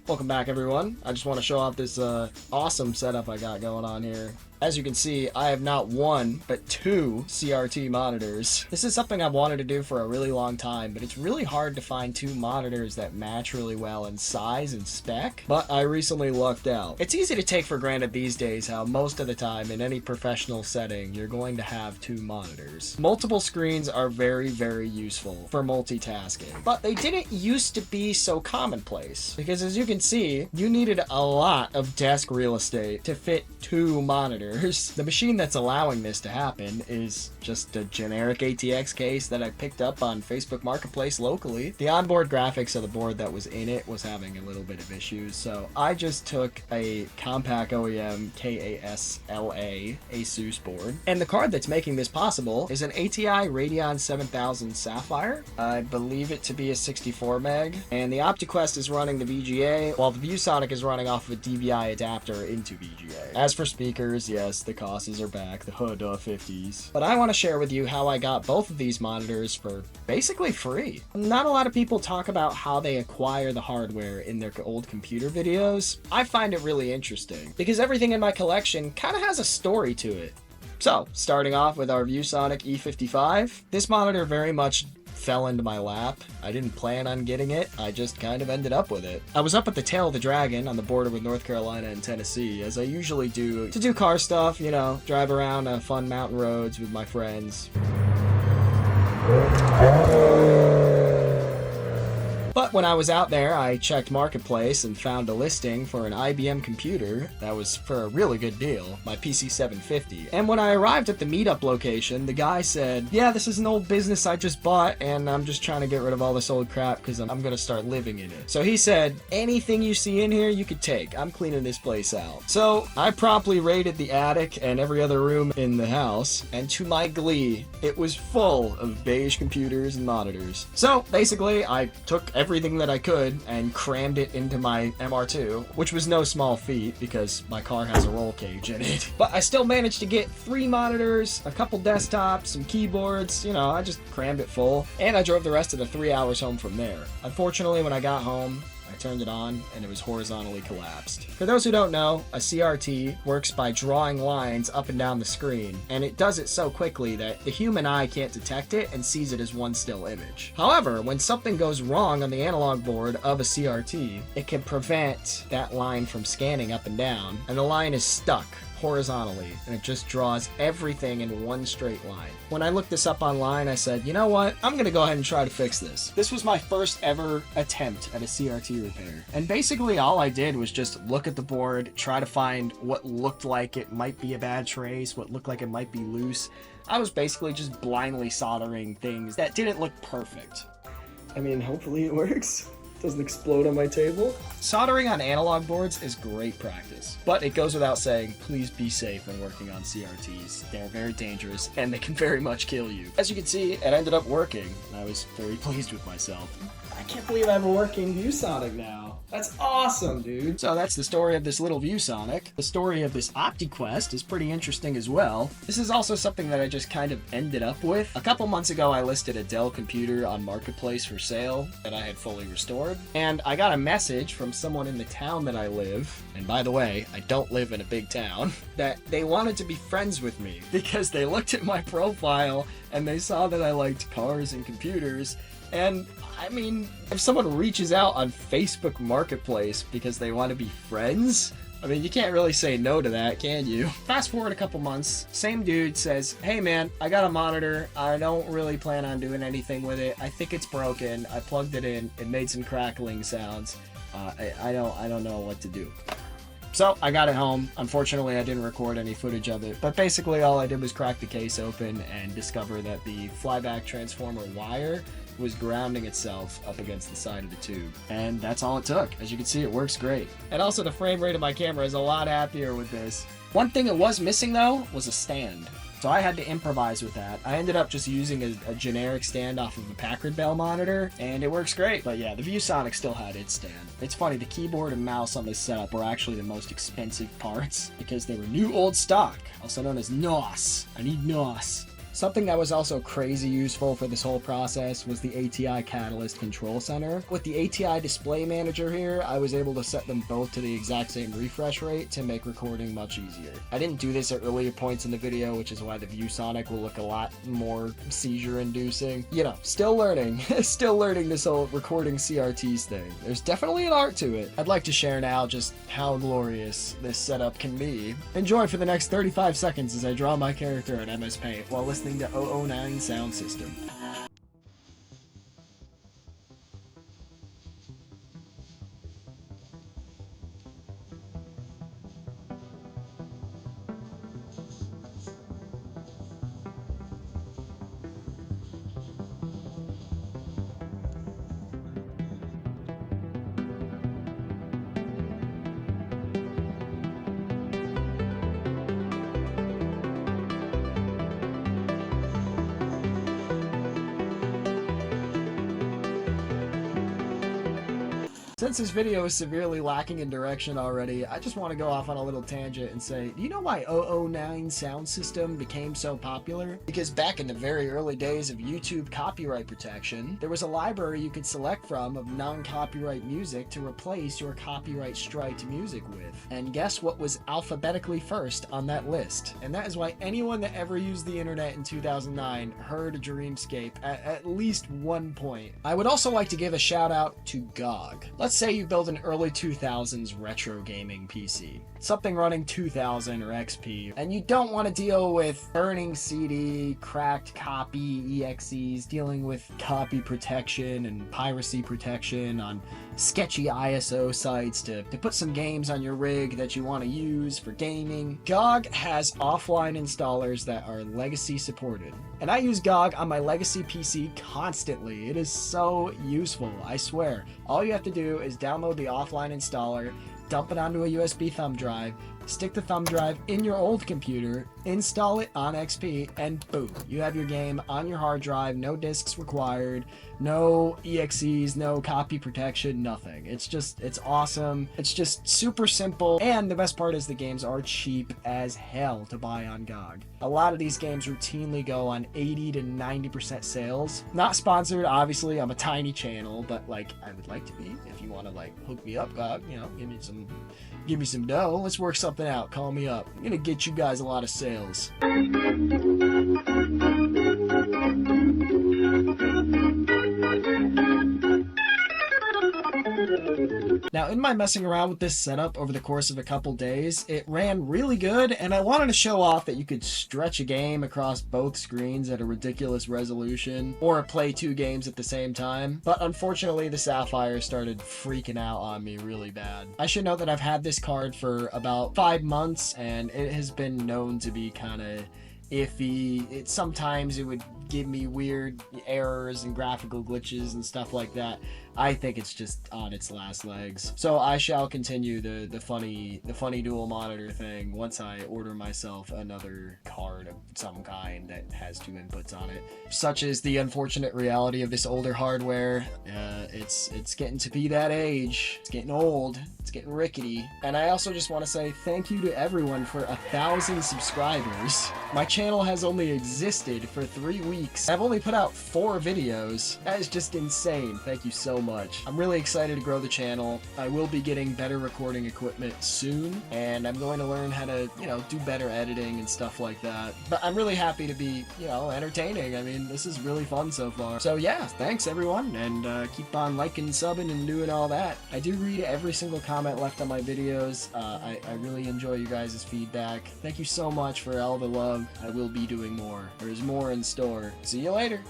Welcome back, everyone. I just want to show off this awesome setup I got going on here. As you can see, I have not one, but two CRT monitors. This is something I've wanted to do for a really long time, but it's really hard to find two monitors that match really well in size and spec, but I recently lucked out. It's easy to take for granted these days how most of the time in any professional setting, you're going to have two monitors. Multiple screens are very, very useful for multitasking, but they didn't used to be so commonplace, because as you can see, you needed a lot of desk real estate to fit two monitors. The machine that's allowing this to happen is just a generic ATX case that I picked up on Facebook Marketplace locally. The onboard graphics of the board that was in it was having a little bit of issues, so I just took a Compaq OEM KASLA Asus board, and the card that's making this possible is an ATI Radeon 7000 Sapphire. I believe it to be a 64 meg, and the Optiquest is running the VGA, while the ViewSonic is running off of a DVI adapter into VGA. As for speakers, yes, the Cosses are back, the hood 50s. But I want to share with you how I got both of these monitors for basically free. Not a lot of people talk about how they acquire the hardware in their old computer videos. I find it really interesting, because everything in my collection kind of has a story to it. So, starting off with our ViewSonic E55, this monitor very much fell into my lap. I didn't plan on getting it, I just kind of ended up with it. I was up at the tail of the dragon on the border with North Carolina and Tennessee, as I usually do, to do car stuff, you know, drive around on fun mountain roads with my friends. But when I was out there, I checked Marketplace and found a listing for an IBM computer that was for a really good deal, my PC 750. And when I arrived at the meetup location, the guy said, yeah, this is an old business I just bought, and I'm just trying to get rid of all this old crap because I'm going to start living in it. So he said, anything you see in here, you could take. I'm cleaning this place out. So I promptly raided the attic and every other room in the house, and to my glee, it was full of beige computers and monitors. So basically, I took everything that I could and crammed it into my MR2, which was no small feat because my car has a roll cage in it. But I still managed to get 3 monitors, a couple desktops, some keyboards, you know, I just crammed it full, and I drove the rest of the 3 hours home from there. Unfortunately, when I got home, I turned it on and it was horizontally collapsed. For those who don't know, a CRT works by drawing lines up and down the screen, and it does it so quickly that the human eye can't detect it and sees it as one still image. However, when something goes wrong on the analog board of a CRT, it can prevent that line from scanning up and down, and the line is stuck horizontally, and it just draws everything in one straight line. When I looked this up online, I said, you know what, I'm gonna go ahead and try to fix this. This was my first ever attempt at a CRT repair, and basically all I did was just look at the board, try to find what looked like it might be a bad trace, what looked like it might be loose. I was basically just blindly soldering things that didn't look perfect. I mean, hopefully it works. Doesn't explode on my table. Soldering on analog boards is great practice, but it goes without saying, please be safe when working on CRTs. They're very dangerous, and they can very much kill you. As you can see, it ended up working, and I was very pleased with myself. I can't believe I have a working ViewSonic now. That's awesome, dude. So that's the story of this little ViewSonic. The story of this Optiquest is pretty interesting as well. This is also something that I just kind of ended up with. A couple months ago, I listed a Dell computer on Marketplace for sale that I had fully restored. And I got a message from someone in the town that I live, and by the way, I don't live in a big town, that they wanted to be friends with me because they looked at my profile and they saw that I liked cars and computers. And I mean, if someone reaches out on Facebook Marketplace because they want to be friends, I mean, you can't really say no to that, can you? Fast forward a couple months, same dude says, hey man, I got a monitor. I don't really plan on doing anything with it. I think it's broken. I plugged it in. It made some crackling sounds. I don't know what to do. So I got it home. Unfortunately, I didn't record any footage of it, but basically all I did was crack the case open and discover that the flyback transformer wire was grounding itself up against the side of the tube. And that's all it took. As you can see, it works great. And also the frame rate of my camera is a lot happier with this. One thing it was missing though was a stand. So I had to improvise with that. I ended up just using a generic stand off of a Packard Bell monitor, and it works great. But yeah, the ViewSonic still had its stand. It's funny, the keyboard and mouse on this setup were actually the most expensive parts because they were new old stock, also known as NOS. I need NOS. Something that was also crazy useful for this whole process was the ATI Catalyst Control Center. With the ATI Display Manager here, I was able to set them both to the exact same refresh rate to make recording much easier. I didn't do this at earlier points in the video, which is why the ViewSonic will look a lot more seizure-inducing. You know, still learning. Still learning this whole recording CRTs thing. There's definitely an art to it. I'd like to share now just how glorious this setup can be. Enjoy for the next 35 seconds as I draw my character in MS Paint while listening to 009 sound system. Since this video is severely lacking in direction already, I just want to go off on a little tangent and say, do you know why 009 sound system became so popular? Because back in the very early days of YouTube copyright protection, there was a library you could select from of non-copyright music to replace your copyright striked music with. And guess what was alphabetically first on that list? And that is why anyone that ever used the internet in 2009 heard Dreamscape at least one point. I would also like to give a shout out to GOG. Let's say you build an early 2000s retro gaming PC, something running 2000 or XP, and you don't want to deal with burning CD, cracked copy EXEs, dealing with copy protection and piracy protection on sketchy ISO sites to put some games on your rig that you want to use for gaming. GOG has offline installers that are legacy supported, and I use GOG on my legacy PC constantly. It is so useful, I swear. All you have to do is download the offline installer, dump it onto a USB thumb drive, stick the thumb drive in your old computer, install it on XP, and boom, you have your game on your hard drive. No disks required, no EXEs, no copy protection, nothing. It's awesome. It's just super simple, and the best part is the games are cheap as hell to buy on GOG. A lot of these games routinely go on 80 to 90% sales. Not sponsored, obviously. I'm a tiny channel, but like I would like to be. If you want to like hook me up, GOG, you know, give me some dough. Let's work something out. Call me up. I'm gonna get you guys a lot of sales. Now, in my messing around with this setup over the course of a couple days, it ran really good, and I wanted to show off that you could stretch a game across both screens at a ridiculous resolution, or play two games at the same time. But unfortunately, the Sapphire started freaking out on me really bad. I should note that I've had this card for about 5 months, and it has been known to be kind of iffy. Sometimes it would give me weird errors and graphical glitches and stuff like that. I think it's just on its last legs. So I shall continue the funny dual monitor thing once I order myself another card of some kind that has two inputs on it. Such is the unfortunate reality of this older hardware. It's getting to be that age. It's getting old. It's getting rickety. And I also just want to say thank you to everyone for 1,000 subscribers. My channel has only existed for 3 weeks. I've only put out 4 videos. That is just insane. Thank you so much. I'm really excited to grow the channel. I will be getting better recording equipment soon, and I'm going to learn how to, do better editing and stuff like that. But I'm really happy to be, entertaining. I mean, this is really fun so far. So yeah, thanks everyone, and keep on liking, subbing, and doing all that. I do read every single comment left on my videos. I really enjoy you guys' feedback. Thank you so much for all the love. I will be doing more. There's more in store. See you later.